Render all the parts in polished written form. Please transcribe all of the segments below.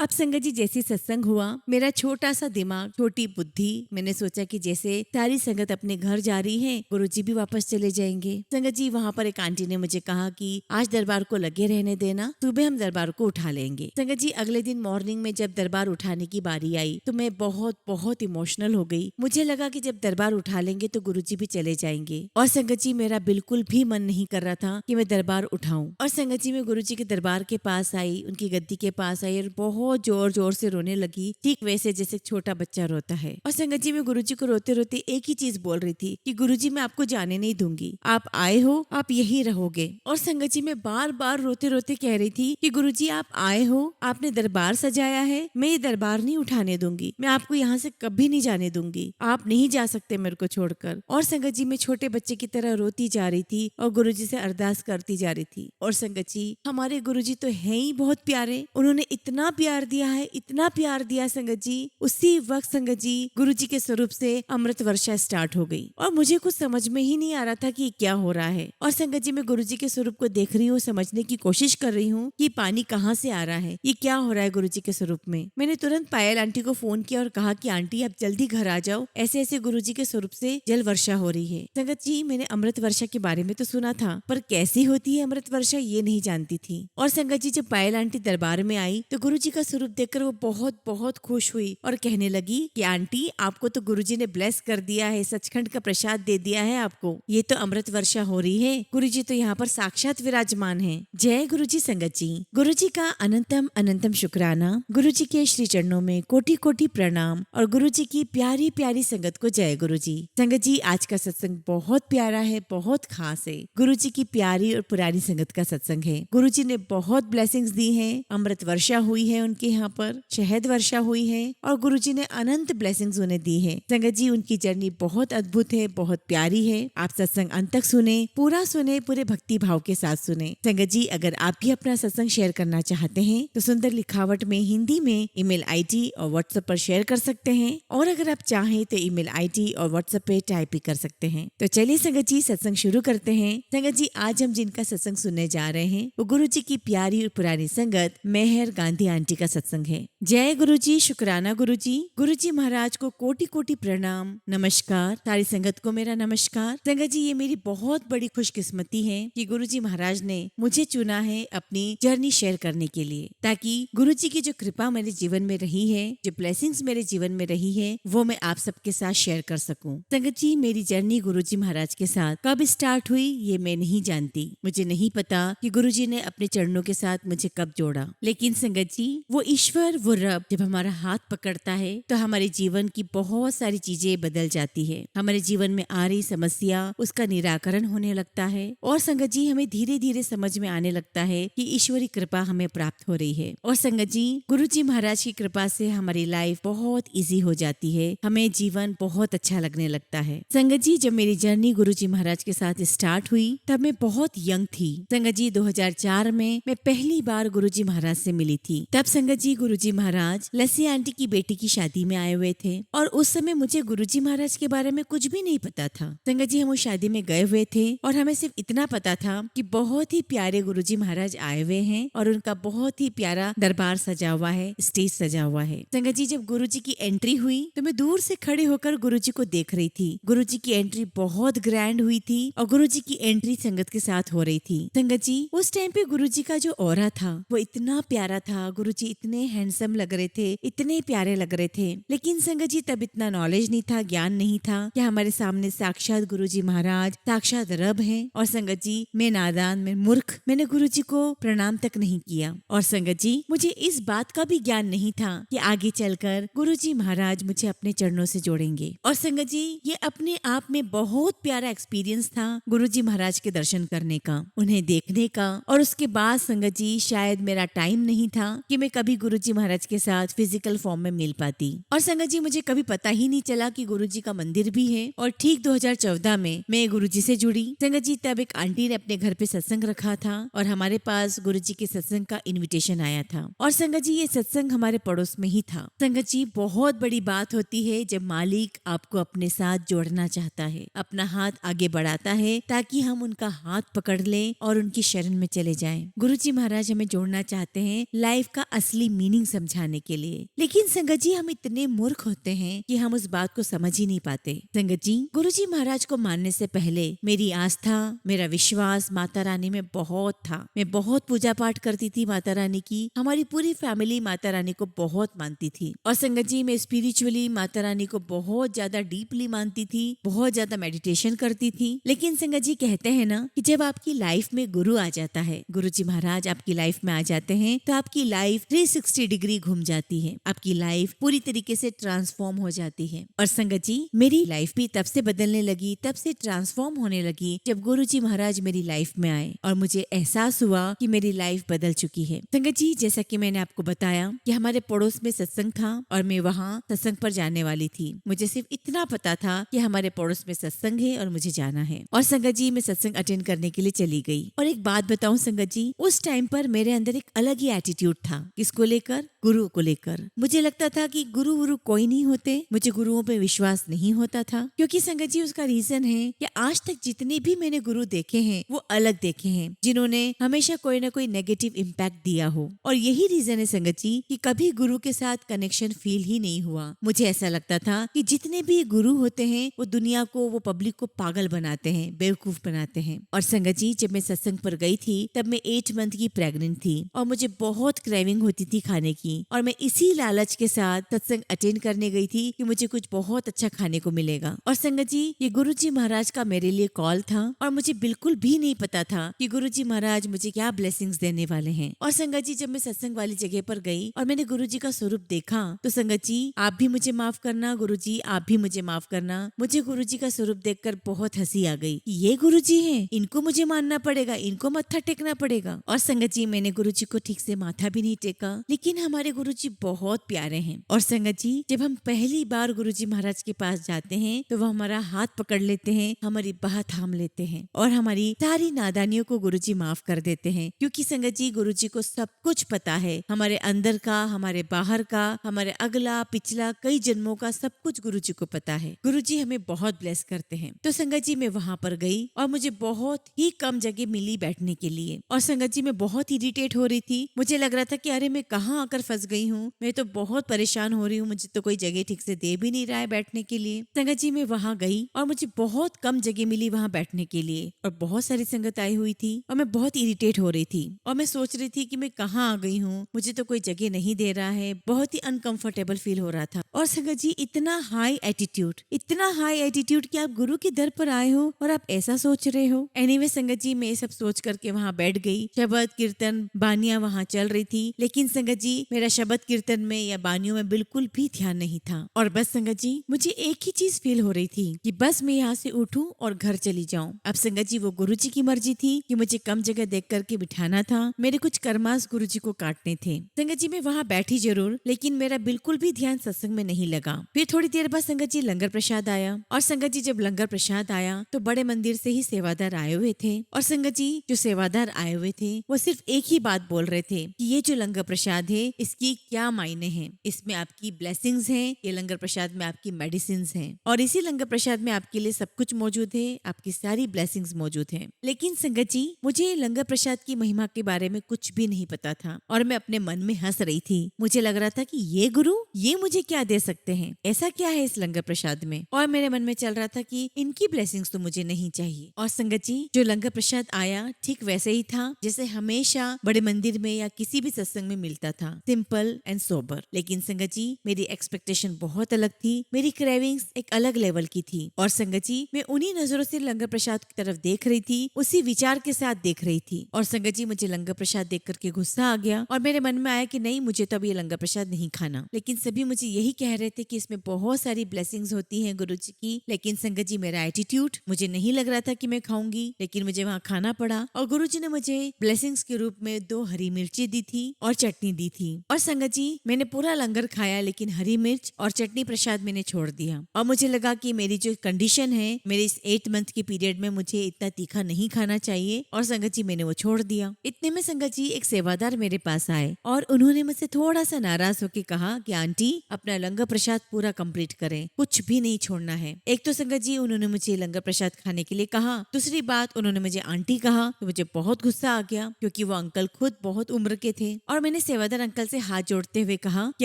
अब संगत जी जैसे सत्संग हुआ, मेरा छोटा सा दिमाग, छोटी बुद्धि, मैंने सोचा कि जैसे सारी संगत अपने घर जा रही है, गुरुजी भी वापस चले जाएंगे। संगत जी वहाँ पर एक आंटी ने मुझे कहा कि आज दरबार को लगे रहने देना, सुबह हम दरबार को उठा लेंगे। संगत जी अगले दिन मॉर्निंग में जब दरबार उठाने की बारी आई तो मैं बहुत बहुत इमोशनल हो गई। मुझे लगा कि जब दरबार उठा लेंगे तो गुरुजी भी चले जाएंगे। और संगत जी मेरा बिल्कुल भी मन नहीं कर रहा था कि मैं दरबार उठाऊं। और संगत जी मैं गुरुजी के दरबार के पास आई, उनकी गद्दी के पास आई और बहुत जोर जोर से रोने लगी, ठीक वैसे जैसे छोटा बच्चा रोता है। और संगत जी मैं गुरुजी को रोते रोते एक ही चीज बोल रही थी कि गुरुजी मैं आपको जाने नहीं दूंगी, आप आए हो, आप यही रहोगे। और संगत जी मैं बार बार रोते रोते कह रही थी कि गुरुजी आप आए हो, आपने दरबार सजाया है, मैं ये दरबार नहीं उठाने दूंगी, मैं आपको यहाँ से कभी नहीं जाने दूंगी, आप नहीं जा सकते मेरे को छोड़कर। और संगत जी मैं छोटे बच्चे की तरह रोती जा रही थी और गुरुजी से अरदास करती जा रही थी। और संगत जी हमारे गुरुजी तो है ही बहुत प्यारे, उन्होंने इतना प्यार दिया है, इतना प्यार दिया संगत जी। उसी वक्त संगत जी गुरुजी के स्वरूप से अमृत वर्षा स्टार्ट हो गई और मुझे कुछ समझ में ही नहीं आ रहा था कि क्या हो रहा है। और संगत जी मैं गुरुजी के स्वरूप को देख रही हूँ, समझने की कोशिश कर रही हूँ कि पानी कहाँ से आ रहा है, ये क्या हो रहा है गुरुजी के स्वरूप में। मैंने तुरंत पायल आंटी को फोन किया और कहा कि आंटी आप जल्दी घर आ जाओ, ऐसे ऐसे गुरुजी के स्वरूप से जल वर्षा हो रही है। संगत जी मैंने अमृत वर्षा के बारे में तो सुना था, पर कैसी होती है अमृत वर्षा ये नहीं जानती थी। और संगत जी जब पायल आंटी दरबार में आई तो गुरुजी का स्वरूप देखकर वो बहुत बहुत खुश हुई और कहने लगी कि आंटी आपको तो गुरुजी ने ब्लेस कर दिया है, सचखंड का प्रसाद दे दिया है आपको, ये तो अमृत वर्षा हो रही है, गुरुजी तो यहाँ पर साक्षात विराजमान है। जय गुरुजी। संगत जी गुरुजी का अनंतम अनंतम शुक्राना, गुरुजी के श्री चरणों में कोटि कोटि प्रणाम और गुरुजी की प्यारी प्यारी संगत को जय गुरुजी। संगत जी आज का सत्संग बहुत प्यारा है, बहुत खास है, गुरुजी की प्यारी और पुरानी संगत का सत्संग है। गुरुजी ने बहुत ब्लेसिंग्स दी है, अमृत वर्षा हुई है उनके यहाँ पर, शहद वर्षा हुई है और गुरुजी ने अनंत ब्लेसिंग्स उन्हें दी है। संगत जी उनकी जर्नी बहुत अद्भुत है, बहुत प्यारी है। आप सत्संग अंत तक सुने, पूरा सुने, पूरे भक्ति भाव के साथ सुने। संगत जी अगर आप भी अपना सत्संग शेयर करना चाहते हैं तो सुंदर लिखावट में हिंदी में ईमेल आईडी और व्हाट्सएप पर शेयर कर सकते हैं, और अगर आप चाहें तो ईमेल आईडी और व्हाट्सएप पे टाइप भी कर सकते हैं। तो चलिए संगत जी सत्संग शुरू करते हैं। संगत जी आज हम जिनका सत्संग सुनने जा रहे हैं वो गुरुजी की प्यारी और पुरानी संगत मेहर गांधी आंटी का सत्संग है। जय गुरुजी, शुक्राना गुरुजी। गुरुजी महाराज को कोटि कोटि प्रणाम, नमस्कार। सारी संगत को मेरा नमस्कार। संगत जी ये मेरी बहुत बड़ी खुशकिस्मती है कि गुरुजी महाराज ने मुझे चुना है अपनी जर्नी शेयर करने के लिए, ताकि गुरुजी की जो कृपा मेरे जीवन में रही है, जो ब्लेसिंग्स मेरे जीवन में रही है, वो मैं आप सबके साथ शेयर कर सकूं। संगत जी मेरी जर्नी गुरुजी महाराज के साथ कब स्टार्ट हुई ये मैं नहीं जानती, मुझे नहीं पता कि गुरुजी ने अपने चरणों के साथ मुझे कब जोड़ा, लेकिन संगत जी वो ईश्वर, वो रब जब हमारा हाथ पकड़ता है तो हमारे जीवन की बहुत सारी चीजें बदल जाती है। हमारे जीवन में आ रही समस्या उसका निराकरण होने लगता है और संगत जी हमें धीरे धीरे समझ में आने लगता है कि ईश्वरी कृपा हमें प्राप्त हो रही है। और संगत जी गुरुजी महाराज की कृपा से हमारी लाइफ बहुत इजी हो जाती है, हमें जीवन बहुत अच्छा लगने लगता है। संगत जी जब मेरी जर्नी गुरुजी महाराज के साथ स्टार्ट हुई तब मैं बहुत यंग थी। संगत जी 2004 में मैं पहली बार गुरुजी महाराज से मिली थी। तब संगत जी गुरुजी महाराज लस्सी आंटी की बेटी की शादी में आए हुए थे और उस समय मुझे गुरुजी महाराज के बारे में कुछ भी नहीं पता था। संगत जी हम उस शादी में गए हुए थे और हमें सिर्फ इतना पता था कि बहुत ही प्यारे गुरुजी महाराज आए हुए हैं और उनका बहुत ही प्यारा दरबार सजा हुआ है, स्टेज सजा हुआ है। संगत जी जब गुरुजी की एंट्री हुई तो मैं दूर से खड़े होकर गुरुजी को देख रही थी। गुरुजी की एंट्री बहुत ग्रैंड हुई थी और गुरुजी की एंट्री संगत के साथ हो रही थी। संगत जी उस टाइम पे गुरुजी का जो ऑरा था वो इतना प्यारा था, गुरुजी इतने हैंडसम लग रहे थे, इतने प्यारे लग रहे थे। लेकिन संगत जी तब इतना नॉलेज नहीं था, ज्ञान नहीं था कि हमारे सामने साक्षात गुरुजी महाराज, साक्षात रब है। और संगत जी मैं नादान, मैं मूर्ख, मैंने गुरुजी को प्रणाम तक नहीं किया। और संगत जी मुझे इस बात का भी ज्ञान नहीं था कि आगे चलकर गुरुजी महाराज मुझे अपने चरणों से जोड़ेंगे। और संगत जी ये अपने आप में बहुत प्यारा एक्सपीरियंस था गुरुजी महाराज के दर्शन करने का, उन्हें देखने का। और उसके बाद संगत जी शायद मेरा टाइम नहीं था कि मैं कभी गुरुजी महाराज के साथ फिजिकल फॉर्म में मिल पाती। और संगत जी मुझे कभी पता ही नहीं चला कि गुरुजी का मंदिर भी है। और ठीक 2014 में मैं गुरुजी से जुड़ी। संगत जी तब एक आंटी ने अपने घर पे सत्संग रखा था और हमारे पास गुरुजी के सत्संग का इनविटेशन आया था। और संगत जी ये सत्संग हमारे पड़ोस में ही था। संगत जी बहुत बड़ी बात होती है जब मालिक आपको अपने साथ जोड़ना चाहता है, अपना हाथ आगे बढ़ाता है ताकि हम उनका हाथ पकड़ लें और उनकी शरण में चले जाएं। गुरुजी महाराज हमें जोड़ना चाहते हैं लाइफ का असली असली मीनिंग समझाने के लिए। लेकिन संगत जी हम इतने मूर्ख होते हैं कि हम उस बात को समझ ही नहीं पाते। संगत जी गुरुजी महाराज को मानने से पहले मेरी आस्था, मेरा विश्वास माता रानी में बहुत था। मैं बहुत पूजा पाठ करती थी माता रानी की। हमारी पूरी फैमिली माता रानी को बहुत मानती थी। और संगत जी मैं स्पिरिचुअली माता रानी को बहुत ज्यादा डीपली मानती थी, बहुत ज्यादा मेडिटेशन करती थी। लेकिन संगत जी कहते हैं ना कि जब आपकी लाइफ में गुरु आ जाता है, गुरुजी महाराज आपकी लाइफ में आ जाते हैं, तो आपकी लाइफ 360 डिग्री घूम जाती है। आपकी लाइफ पूरी तरीके से ट्रांसफॉर्म हो जाती है। और संगत जी मेरी लाइफ भी तब से बदलने लगी, तब से ट्रांसफॉर्म होने लगी जब गुरुजी महाराज मेरी लाइफ में आए और मुझे एहसास हुआ कि मेरी लाइफ बदल चुकी है। संगत जी जैसा कि मैंने आपको बताया कि हमारे पड़ोस में सत्संग था और मैं वहाँ सत्संग पर जाने वाली थी। मुझे सिर्फ इतना पता था कि हमारे पड़ोस में सत्संग है और मुझे जाना है। और संगत जी मैं सत्संग अटेंड करने के लिए चली गई। और एक बात बताऊं संगत जी, उस टाइम पर मेरे अंदर एक अलग ही एटीट्यूड था। किसको लेकर? गुरु को लेकर। मुझे लगता था कि गुरु वुरु कोई नहीं होते। मुझे गुरुओं पे विश्वास नहीं होता था। क्योंकि संगत जी उसका रीजन है कि आज तक जितने भी मैंने गुरु देखे हैं वो अलग देखे हैं, जिन्होंने हमेशा कोई ना कोई नेगेटिव इम्पैक्ट दिया हो। और यही रीजन है संगत जी कि कभी गुरु के साथ कनेक्शन फील ही नहीं हुआ। मुझे ऐसा लगता था कि जितने भी गुरु होते हैं वो दुनिया को, वो पब्लिक को पागल बनाते हैं, बेवकूफ बनाते हैं। और संगत जी जब मैं सत्संग पर गई थी तब मैं 8 मंथ की प्रेग्नेंट थी और मुझे बहुत क्रेविंग होती थी खाने की। और मैं इसी लालच के साथ सत्संग अटेंड करने गई थी कि मुझे कुछ बहुत अच्छा खाने को मिलेगा। और संगत जी ये गुरुजी महाराज का मेरे लिए कॉल था और मुझे बिल्कुल भी नहीं पता था कि गुरुजी महाराज मुझे क्या ब्लेसिंग्स देने वाले हैं। और संगत जी जब मैं सत्संग वाली जगह पर गई और मैंने गुरुजी का स्वरूप देखा तो संगत जी आप भी मुझे माफ करना, गुरुजी आप भी मुझे माफ करना। मुझे गुरुजी का स्वरूप देखकर बहुत हंसी आ गई। ये गुरुजी हैं, इनको मुझे मानना पड़ेगा, इनको मत्था टेकना पड़ेगा। और संगत जी मैंने गुरुजी को ठीक से माथा भी नहीं टेका। लेकिन हमारे गुरुजी बहुत प्यारे हैं। और संगत जी जब हम पहली बार गुरुजी महाराज के पास जाते हैं तो वो हमारा हाथ पकड़ लेते हैं, हमारी बाह थाम लेते हैं और हमारी सारी नादानियों को गुरुजी माफ कर देते हैं। क्योंकि संगत जी गुरुजी को सब कुछ पता है, हमारे अंदर का, हमारे बाहर का, हमारे अगला पिछला कई जन्मों का सब कुछ गुरुजी को पता है। गुरुजी हमें बहुत ब्लेस करते हैं। तो संगत जी मैं वहां पर गई और मुझे बहुत ही कम जगह मिली बैठने के लिए। और संगत जी मैं बहुत इरिटेट हो रही थी। मुझे लग रहा था कि अरे मैं कहाँ आकर फंस गई हूँ, मैं तो बहुत परेशान हो रही हूँ, मुझे तो कोई जगह ठीक से दे भी नहीं रहा है बैठने के लिए। संगत जी मैं वहां गई और मुझे बहुत कम जगह मिली वहां बैठने के लिए और बहुत सारी संगत आई हुई थी और मैं बहुत इरिटेट हो रही थी और मैं सोच रही थी कि मैं कहाँ आ गई हूँ, मुझे तो कोई जगह नहीं दे रहा है। बहुत ही अनकंफर्टेबल फील हो रहा था। और संगत जी इतना हाई एटीट्यूड कि आप गुरु के दर पर आए हो और आप ऐसा सोच रहे हो। एनीवे संगत जी मैं ये सब सोच करके वहाँ बैठ गई। शबद कीर्तन बानियां वहाँ चल रही थी, लेकिन संगत जी मेरा शबद कीर्तन में या बानियों में बिल्कुल भी ध्यान नहीं था। और बस संगत जी मुझे एक ही चीज फील हो रही थी कि बस मैं यहाँ से उठूं और घर चली जाऊं। अब संगत जी वो गुरुजी की मर्जी थी कि मुझे कम जगह देख करके बिठाना था। मेरे कुछ कर्मास गुरुजी को काटने थे। संगत जी मैं वहाँ बैठी जरूर, लेकिन मेरा बिल्कुल भी ध्यान सत्संग में नहीं लगा। फिर थोड़ी देर बाद संगत जी लंगर प्रसाद आया और संगत जी जब लंगर प्रसाद आया तो बड़े मंदिर से ही सेवादार आए हुए थे। और संगत जी जो सेवादार आए हुए थे वो सिर्फ एक ही बात बोल रहे थे कि ये जो लंगर प्रसाद है इसकी क्या मायने हैं, इसमें आपकी ब्लेसिंग्स हैं, ये लंगर प्रसाद में आपकी मेडिसिन हैं और इसी लंगर प्रसाद में आपके लिए सब कुछ मौजूद है, आपकी सारी ब्लेसिंग्स मौजूद हैं। लेकिन संगत जी मुझे लंगर प्रसाद की महिमा के बारे में कुछ भी नहीं पता था और मैं अपने मन में हंस रही थी। मुझे लग रहा था कि ये गुरु ये मुझे क्या दे सकते हैं, ऐसा क्या है इस लंगर प्रसाद में। और मेरे मन में चल रहा था कि इनकी ब्लेसिंग्स तो मुझे नहीं चाहिए। और संगत जी जो लंगर प्रसाद आया ठीक वैसे ही था जैसे हमेशा बड़े मंदिर में या किसी भी सत्संग में मिलता था, सिंपल एंड सोबर। लेकिन संगत जी मेरी एक्सपेक्टेशन बहुत अलग थी, मेरी क्रेविंग्स एक अलग लेवल की थी। और संगत जी मैं उन्हीं नजरों से लंगर प्रसाद की तरफ देख रही थी, उसी विचार के साथ देख रही थी। और संगत जी मुझे लंगर प्रसाद देख करके गुस्सा आ गया और मेरे मन में आया कि नहीं मुझे तो अब ये लंगर प्रसाद नहीं खाना। लेकिन सभी मुझे यही कह रहे थे कि इसमें बहुत सारी ब्लेसिंग्स होती हैं गुरु जी की। लेकिन संगत जी मेरा एटीट्यूड, मुझे नहीं लग रहा था कि मैं खाऊंगी, लेकिन मुझे वहाँ खाना पड़ा। और गुरु जी ने मुझे ब्लेसिंग्स के रूप में 2 हरी मिर्ची दी थी और चटनी दी थी। और संगत जी मैंने पूरा लंगर खाया, लेकिन हरी मिर्च और चटनी प्रसाद मैंने छोड़ दिया। और मुझे लगा कि मेरी जो कंडीशन है, मेरे इस 8 मंथ के पीरियड में मुझे इतना तीखा नहीं खाना चाहिए। और संगत जी मैंने वो छोड़ दिया। इतने में संगत जी एक सेवादार मेरे पास आए और उन्होंने मुझसे थोड़ा सा नाराज होकर कहा कि आंटी अपना लंगर प्रसाद पूरा कंप्लीट करें, कुछ भी नहीं छोड़ना है। एक तो संगत जी उन्होंने मुझे लंगर प्रसाद खाने के लिए कहा, दूसरी बात उन्होंने मुझे आंटी कहा तो मुझे बहुत गुस्सा आ गया क्योंकि वो अंकल खुद बहुत उम्र के थे। और मैंने मैंने सेवादार अंकल से हाथ जोड़ते हुए कहा कि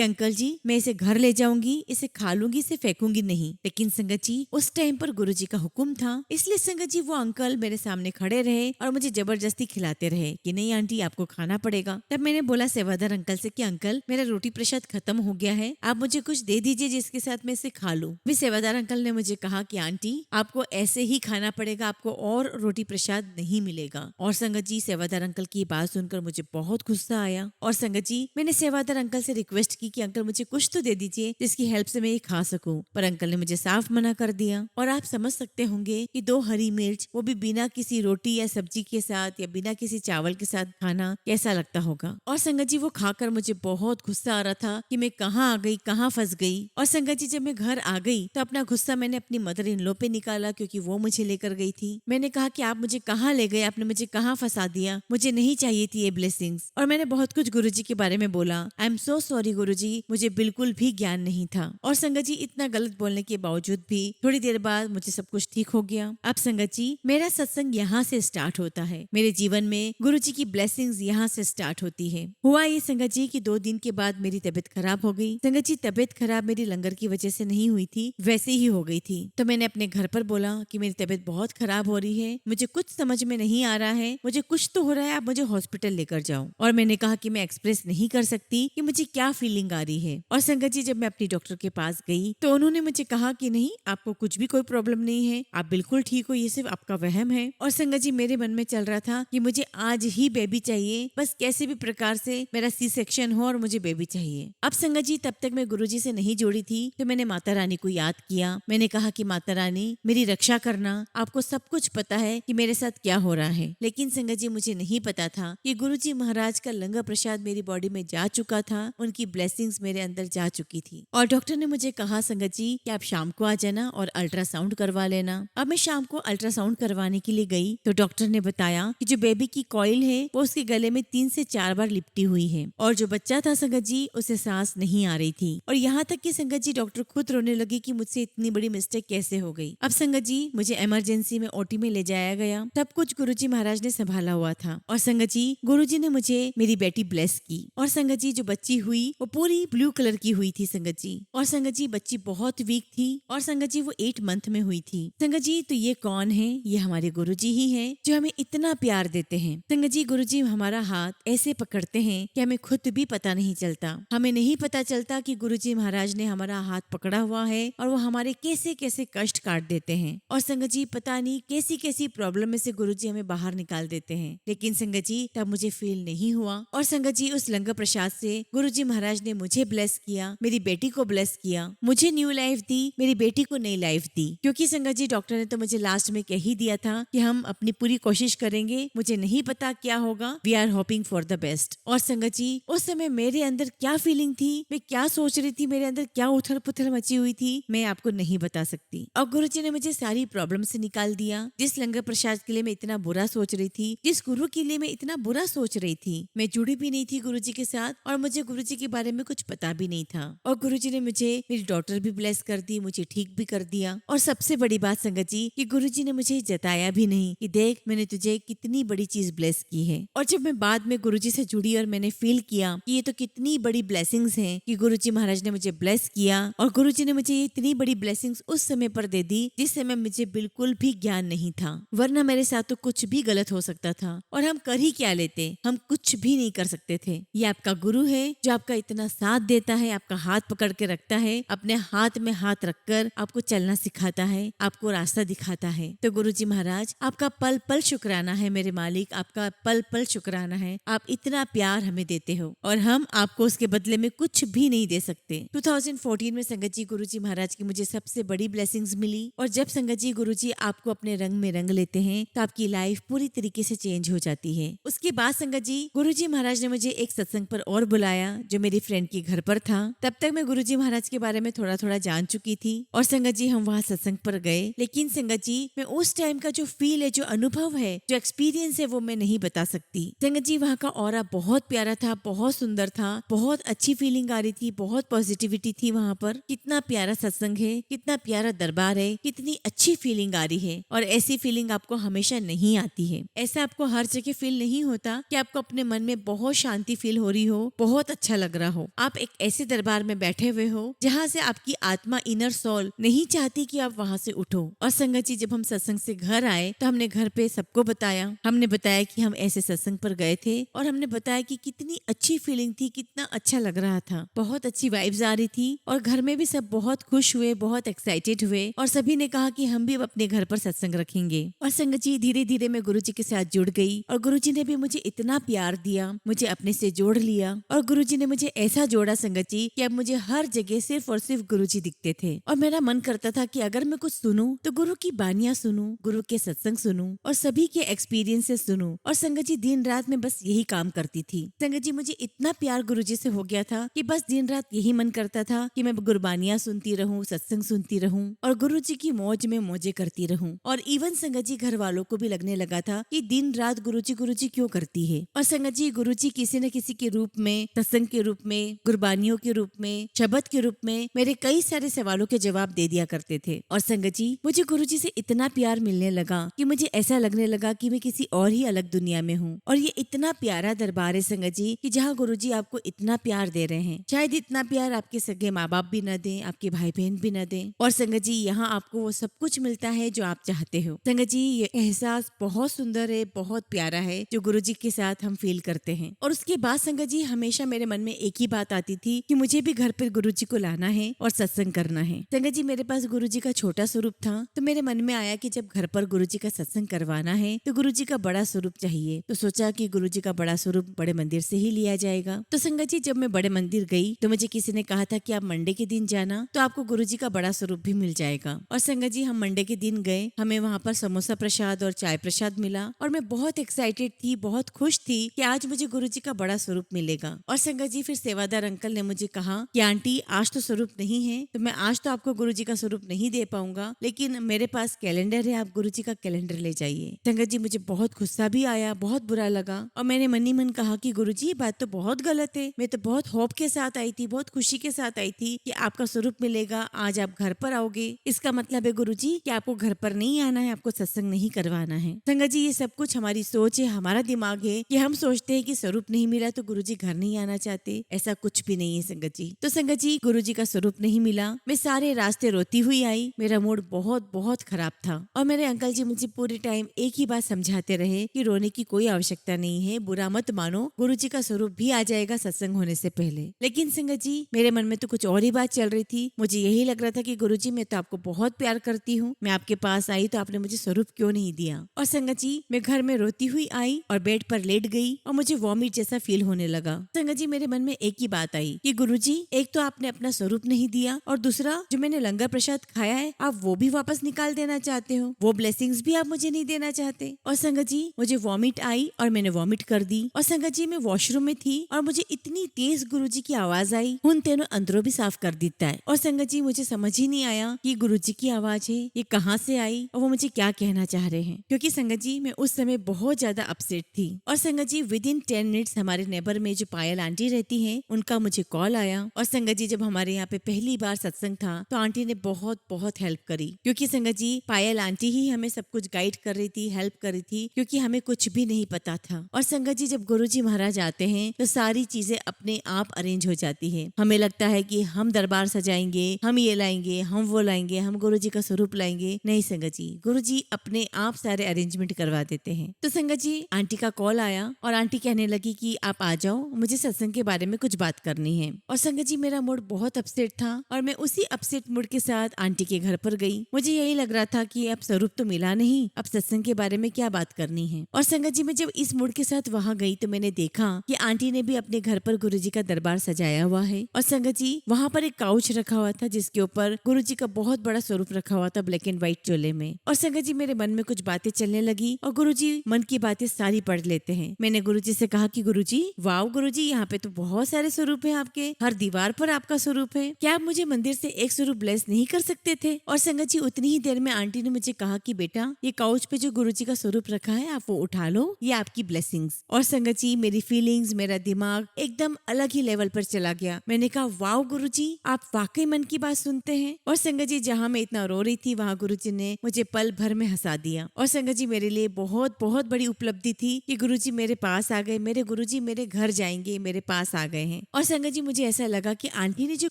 अंकल जी, मैं इसे घर ले जाऊंगी, इसे खा लूंगी, इसे फेंकूंगी नहीं। लेकिन संगत जी, उस टाइम पर गुरुजी का हुक्म था, इसलिए संगत जी वो अंकल मेरे सामने खड़े रहे और मुझे जबरदस्ती खिलाते रहे कि नहीं आंटी, आपको खाना पड़ेगा। तब मैंने बोला सेवादार अंकल से कि अंकल, मेरा रोटी प्रसाद खत्म हो गया है, आप मुझे कुछ दे दीजिए जिसके साथ मैं इसे खा लूं। भी सेवादार अंकल ने मुझे कहा कि आंटी, आपको ऐसे ही खाना पड़ेगा, आपको और रोटी प्रसाद नहीं मिलेगा। और संगत जी, सेवादार अंकल की बात सुनकर मुझे बहुत गुस्सा आया और संगत जी, मैंने सेवादार अंकल से रिक्वेस्ट की कि अंकल मुझे कुछ तो दे दीजिए जिसकी हेल्प से मैं ये खा सकूं। पर अंकल ने मुझे साफ मना कर दिया। और आप समझ सकते होंगे कि 2 हरी मिर्च, वो भी बिना किसी रोटी या सब्जी के साथ या बिना किसी चावल के साथ खाना कैसा लगता होगा। और संगत जी, वो खाकर मुझे बहुत गुस्सा आ रहा था कि मैं कहाँ आ गई, कहाँ फंस गई। और संगत जी, जब मैं घर आ गई तो अपना गुस्सा मैंने अपनी मदर इन लॉ पे निकाला, क्योंकि वो मुझे लेकर गई थी। मैंने कहा कि आप मुझे कहाँ ले गए, आपने मुझे कहाँ फंसा दिया, मुझे नहीं चाहिए थी ये ब्लेसिंग्स। और मैंने बहुत कुछ गुरुजी के बारे में बोला। आई एम सो सॉरी गुरुजी, मुझे बिल्कुल भी ज्ञान नहीं था। और संगत जी, इतना गलत बोलने के बावजूद भी थोड़ी देर बाद मुझे सब कुछ ठीक हो गया। अब संगत जी, मेरा सत्संग यहाँ से स्टार्ट होता है। मेरे जीवन में गुरुजी की ब्लेसिंग्स यहाँ से स्टार्ट होती है। हुआ ये संगत जी कि 2 दिन के बाद मेरी तबीयत खराब हो गई। संगत जी, तबीयत खराब मेरी लंगर की वजह से नहीं हुई थी, वैसे ही हो गई थी। तो मैंने अपने घर पर बोला कि मेरी तबीयत बहुत खराब हो रही है, मुझे कुछ समझ में नहीं आ रहा है, मुझे कुछ तो हो रहा है, आप मुझे हॉस्पिटल लेकर जाओ। और मैंने कहा कि मैं एक्सप्रेस नहीं कर सकती कि मुझे क्या फीलिंग आ रही है। और संगत जी, जब मैं अपनी डॉक्टर के पास गई तो उन्होंने मुझे कहा कि नहीं, आपको कुछ भी कोई प्रॉब्लम नहीं है, आप बिल्कुल ठीक हो, ये सिर्फ आपका वहम है। और संगत जी, मेरे मन में चल रहा था कि मुझे आज ही बेबी चाहिए, बस कैसे भी प्रकार से मेरा सी सेक्शन हो और मुझे बेबी चाहिए। अब संगत जी, तब तक मैं गुरुजी से नहीं जुड़ी थी, तो मैंने माता रानी को याद किया। मैंने कहा कि माता रानी, मेरी रक्षा करना, आपको सब कुछ पता है कि मेरे साथ क्या हो रहा है। लेकिन संगत जी, मुझे नहीं पता था कि गुरुजी महाराज का लंगर प्रसाद मेरी बॉडी में जा चुका था, उनकी ब्लेसिंग्स मेरे अंदर जा चुकी थी। और डॉक्टर ने मुझे कहा संगत जी कि आप शाम को आ जाना और अल्ट्रासाउंड करवा लेना। अब मैं शाम को अल्ट्रासाउंड करवाने के लिए गई तो डॉक्टर ने बताया कि जो बेबी की कॉइल है वो उसके गले में 3 से 4 बार लिपटी हुई है, और जो बच्चा था संगत जी, उसे सांस नहीं आ रही थी। और यहाँ तक कि संगत जी, डॉक्टर खुद रोने लगी कि मुझसे इतनी बड़ी मिस्टेक कैसे हो गई। अब संगत जी, मुझे इमरजेंसी में ओटी में ले जाया गया। तब कुछ गुरुजी महाराज ने संभाला हुआ था। और संगत जी, गुरुजी ने मुझे मेरी बेटी ब्लेस की। और संगत जी, जो बच्ची हुई वो पूरी ब्लू कलर की हुई थी संगत जी। और संगत जी, बच्ची बहुत वीक थी। और संगत जी, वो 8 मंथ में हुई थी। संगत जी, तो ये कौन है? ये हमारे गुरुजी ही है जो हमें इतना प्यार देते हैं। संगत जी, गुरुजी हमारा हाथ ऐसे पकड़ते हैं कि हमें खुद भी पता नहीं चलता। हमें नहीं पता चलता कि गुरुजी महाराज ने हमारा हाथ पकड़ा हुआ है और वो हमारे कैसे कैसे कष्ट काट देते हैं। और संगत जी, पता नहीं कैसी कैसी प्रॉब्लम में से गुरुजी हमें बाहर निकाल देते हैं। लेकिन संगत जी, तब मुझे फील नहीं हुआ। और संगत जी, उस लंगर प्रसाद से गुरुजी महाराज ने मुझे ब्लेस किया, मेरी बेटी को ब्लेस किया, मुझे न्यू लाइफ दी, मेरी बेटी को नई लाइफ दी। क्योंकि संगत जी, डॉक्टर ने तो मुझे लास्ट में कह ही दिया था कि हम अपनी पूरी कोशिश करेंगे, मुझे नहीं पता क्या होगा, we are hoping for the best. और संगत जी, उस समय मेरे अंदर क्या फीलिंग थी, मैं क्या सोच रही थी, मेरे अंदर क्या उथल पुथल मची हुई थी, मैं आपको नहीं बता सकती। और गुरुजी ने मुझे सारी प्रॉब्लम से निकाल दिया। जिस लंगर प्रसाद के लिए मैं इतना बुरा सोच रही थी, जिस गुरु के लिए मैं इतना बुरा सोच रही थी, मैं जुड़ी भी नहीं थी गुरुजी के साथ और मुझे गुरुजी के बारे में कुछ पता भी नहीं था। और गुरुजी ने मुझे मेरी डॉटर भी ब्लेस कर दी, मुझे ठीक भी कर दिया। और सबसे बड़ी बात संगत जी, कि गुरुजी ने मुझे जताया भी नहीं कि देख, मैंने तुझे कितनी बड़ी चीज ब्लेस की है। और जब मैं बाद में गुरुजी से जुड़ी और मैंने फील किया कि ये तो कितनी बड़ी ब्लेसिंग्स हैं कि गुरुजी महाराज ने मुझे ब्लेस किया, और गुरुजी ने मुझे ये इतनी बड़ी ब्लेसिंग्स उस समय पर दे दी जिस समय मुझे बिल्कुल भी ज्ञान नहीं था, वरना मेरे साथ तो कुछ भी गलत हो सकता था। और हम कर ही क्या लेते, हम कुछ भी नहीं कर सकते थे। ये आपका गुरु है जो आपका इतना साथ देता है, आपका हाथ पकड़ के रखता है, अपने हाथ में हाथ रखकर आपको चलना सिखाता है, आपको रास्ता दिखाता है। तो गुरुजी महाराज, आपका पल पल शुक्राना है मेरे मालिक, आपका पल पल शुक्राना है। आप इतना प्यार हमें देते हो और हम आपको उसके बदले में कुछ भी नहीं दे सकते। 2014 में संगत जी, गुरुजी महाराज की मुझे सबसे बड़ी ब्लेसिंग्स मिली। और जब संगत जी, गुरुजी आपको अपने रंग में रंग लेते हैं तो आपकी लाइफ पूरी तरीके से चेंज हो जाती है। उसके बाद संगत जी, गुरुजी महाराज ने मुझे एक सत्संग पर और बुलाया जो मेरी फ्रेंड के घर पर था। तब तक मैं गुरुजी महाराज के बारे में थोड़ा थोड़ा जान चुकी थी। और संगत जी, हम वहाँ सत्संग पर गए। लेकिन संगत जी, मैं उस टाइम का जो फील है, जो अनुभव है, जो एक्सपीरियंस है, वो मैं नहीं बता सकती। संगत जी, वहाँ का ऑरा बहुत प्यारा था, बहुत सुंदर था, बहुत अच्छी फीलिंग आ रही थी, बहुत पॉजिटिविटी थी वहाँ पर। कितना प्यारा सत्संग है, कितना प्यारा दरबार है, कितनी अच्छी फीलिंग आ रही है। और ऐसी फीलिंग आपको हमेशा नहीं आती है। ऐसा आपको हर जगह फील नहीं होता कि आपको अपने मन में बहुत शांति शांति फील हो रही हो, बहुत अच्छा लग रहा हो, आप एक ऐसे दरबार में बैठे हुए हो जहाँ से आपकी आत्मा, इनर सोल नहीं चाहती कि आप वहाँ से उठो। और संगत जी, जब हम सत्संग से घर आए तो हमने घर पे सबको बताया, हमने बताया कि हम ऐसे सत्संग पर गए थे और हमने बताया कि कितनी अच्छी फीलिंग थी, कितना अच्छा लग रहा था, बहुत अच्छी वाइब्स आ रही थी। और घर में भी सब बहुत खुश हुए, बहुत एक्साइटेड हुए और सभी ने कहा कि हम भी अब अपने घर पर सत्संग रखेंगे। और संगत जी, धीरे धीरे मैं गुरु जी के साथ जुड़ गई और गुरु जी ने भी मुझे इतना प्यार दिया, मुझे अपने से जोड़ लिया। और गुरु जी ने मुझे ऐसा जोड़ा संगत जी कि अब मुझे हर जगह सिर्फ और सिर्फ गुरु जी दिखते थे। और मेरा मन करता था कि अगर मैं कुछ सुनूं तो गुरु की बानियां सुनूं, गुरु के सत्संग सुनूं और सभी के एक्सपीरियंसेस सुनूं। और संगत जी, दिन रात में बस यही काम करती थी। संगत जी, मुझे इतना प्यार गुरु जी से हो गया था कि बस दिन रात यही मन करता था कि मैं गुरबानियां सुनती रहूं, सत्संग सुनती रहूं और गुरु जी की मौज में मौजे करती रहूं। और इवन संगत जी, घर वालों को भी लगने लगा था कि दिन रात गुरु जी क्यों करती है। और संगत जी, गुरु जी किसी न किसी के रूप में, सत्संग के रूप में, गुरबानियों के रूप में, शब्द के रूप में मेरे कई सारे सवालों के जवाब दे दिया करते थे। और संगत जी, मुझे गुरु जी से इतना प्यार मिलने लगा कि मुझे ऐसा लगने लगा कि मैं किसी और ही अलग दुनिया में हूँ। और ये इतना प्यारा दरबार है संगत जी कि जहाँ गुरु जी आपको इतना प्यार दे रहे हैं, शायद इतना प्यार आपके सगे माँ बाप भी न दें, आपके भाई बहन भी न दें। और संगत जी, यहाँ आपको वो सब कुछ मिलता है जो आप चाहते हो। संगत जी, ये एहसास बहुत सुंदर है, बहुत प्यारा है जो गुरु जी के साथ हम फील करते हैं। और उसके बाद संगत जी, हमेशा मेरे मन में एक ही बात आती थी कि मुझे भी घर पर गुरु जी को लाना है और सत्संग करना है। संगत जी, मेरे पास गुरु जी का छोटा स्वरूप था तो मेरे मन में आया कि जब घर पर गुरु जी का सत्संग करवाना है तो गुरु जी का बड़ा स्वरूप चाहिए। तो सोचा कि गुरु जी का बड़ा स्वरूप बड़े मंदिर से ही लिया जाएगा। तो संगत जी, जब मैं बड़े मंदिर गई तो मुझे किसी ने कहा था कि आप मंडे के दिन जाना तो आपको गुरु जी का बड़ा स्वरूप भी मिल जाएगा। और संगत जी, हम मंडे के दिन गए, हमें वहाँ पर समोसा प्रसाद और चाय प्रसाद मिला और मैं बहुत एक्साइटेड थी, बहुत खुश थी कि आज मुझे गुरु जी का बड़ा स्वरूप मिलेगा। और संगत जी, फिर सेवादार अंकल ने मुझे कहा कि आंटी, आज तो स्वरूप नहीं है तो मैं आज तो आपको गुरु जी का स्वरूप नहीं दे पाऊंगा, लेकिन मेरे पास कैलेंडर है, आप गुरु जी का कैलेंडर ले जाइए। संगत जी, मुझे बहुत गुस्सा भी आया, बहुत बुरा लगा और मैंने मन ही मन कहा कि गुरु जी, ये बात तो बहुत गलत है। मैं तो बहुत होप के साथ आई थी, बहुत खुशी के साथ आई थी कि आपका स्वरूप मिलेगा, आज आप घर पर आओगे, इसका मतलब है गुरु जी कि आपको घर पर नहीं आना है, आपको सत्संग नहीं करवाना है। संगत जी, ये सब कुछ हमारी सोच है, हमारा दिमाग है कि हम सोचते हैं कि स्वरूप नहीं मिला तो गुरु जी घर नहीं आना चाहते। ऐसा कुछ भी नहीं है संगत जी। तो संगत जी, गुरु जी का स्वरूप नहीं मिला, मैं सारे रास्ते रोती हुई आई, मेरा मूड बहुत बहुत खराब था। और मेरे अंकल जी मुझे पूरे टाइम एक ही बात समझाते रहे कि रोने की कोई आवश्यकता नहीं है, बुरा मत मानो, गुरु जी का स्वरूप भी आ जाएगा सत्संग होने से पहले। लेकिन संगत जी, मेरे मन में तो कुछ और ही बात चल रही थी। मुझे यही लग रहा था कि गुरु जी, मैं तो आपको बहुत प्यार करती हूँ, मैं आपके पास आई तो आपने मुझे स्वरूप क्यों नहीं दिया। और संगत जी, मैं घर में रोती हुई आई और बेड पर लेट गई और मुझे वॉमिट जैसा फील होने लगा। संगत जी, मेरे मन में एक ही बात आई कि गुरु जी, एक तो आपने अपना स्वरूप नहीं दिया और दूसरा जो मैंने लंगर प्रसाद खाया है आप वो भी वापस निकाल देना चाहते हो, वो ब्लेसिंग्स भी आप मुझे नहीं देना चाहते। और संगत जी, मुझे वॉमिट आई और मैंने वॉमिट कर दी। और संगत जी, मैं वॉशरूम में थी और मुझे इतनी तेज गुरु जी की आवाज आई, उन तेनों अंदरों भी साफ कर देता है। और संगत जी, मुझे समझ ही नहीं आया कि गुरु जी की आवाज है, ये कहाँ से आई और वो मुझे क्या कहना चाह रहे हैं। क्योंकि संगत जी, मैं उस समय बहुत ज्यादा अपसेट थी। और संगत जी, विद इन 10 मिनट्स हमारे नेबर में जो पायल आंटी रहती है उनका मुझे कॉल आया। और संगत जी, जब हमारे यहाँ पे पहली बार सत्संग था तो आंटी ने बहुत बहुत हेल्प करी, क्योंकि संगत जी, पायल आंटी ही हमें सब कुछ गाइड कर रही थी, हेल्प कर रही थी, क्योंकि हमें कुछ भी नहीं पता था। और संगत जी, जब गुरु जी महाराज आते हैं तो सारी चीजें अपने आप अरेंज हो जाती है। हमें लगता है कि हम दरबार सजाएंगे, हम ये लाएंगे, हम वो लाएंगे, हम गुरु जी का स्वरूप लाएंगे। नहीं संगत जी, गुरु जी अपने आप सारे अरेंजमेंट करवा देते हैं। तो संगत जी, आंटी का कॉल आया और आंटी कहने लगी कि आप आ जाओ, मुझे सत्संग के बारे में कुछ बात करनी है। और संगत जी, मेरा मूड बहुत अपसेट था और मैं उसी अपसेट मूड के साथ आंटी के घर पर गई। मुझे यही लग रहा था कि अब स्वरूप तो मिला नहीं, अब सत्संग के बारे में क्या बात करनी है। और संगत जी, मैं जब इस मूड के साथ वहाँ गई तो मैंने देखा कि आंटी ने भी अपने घर पर गुरु जी का दरबार सजाया हुआ है। और संगत जी, वहाँ पर एक काउच रखा हुआ था जिसके ऊपर गुरु जी का बहुत बड़ा स्वरूप रखा हुआ था ब्लैक एंड व्हाइट चोले में। और संगत जी, मेरे मन में कुछ बातें चलने लगी और गुरु जी मन की बातें सारी पढ़ लेते हैं। मैंने गुरु जी से कहा कि गुरु जी, वाओ गुरु जी, यहाँ पे तो बहुत सारे स्वरूप है आपके, हर दीवार पर आपका स्वरूप है, क्या आप मुझे मंदिर से एक स्वरूप ब्लेस नहीं कर सकते थे। और संगत जी, उतनी ही देर में आंटी ने मुझे कहा कि बेटा, ये काउच पे जो गुरु जी का स्वरूप रखा है आप वो उठा लो, ये आपकी ब्लेसिंग्स। और संगत जी, मेरी फीलिंग्स, मेरा दिमाग एकदम अलग ही लेवल पर चला गया। मैंने कहा, वाओ गुरु जी, आप वाकई मन की बात सुनते हैं। और संगत जी, जहाँ मैं इतना रो रही थी वहाँ गुरु जी ने मुझे पल भर में हंसा दिया। और संगत जी, मेरे लिए बहुत बहुत बड़ी उपलब्धि थी कि गुरु जी मेरे पास आ गए, मेरे गुरु गुरुजी मेरे घर जाएंगे, मेरे पास आ गए हैं। और संगत जी मुझे ऐसा लगा कि आंटी ने जो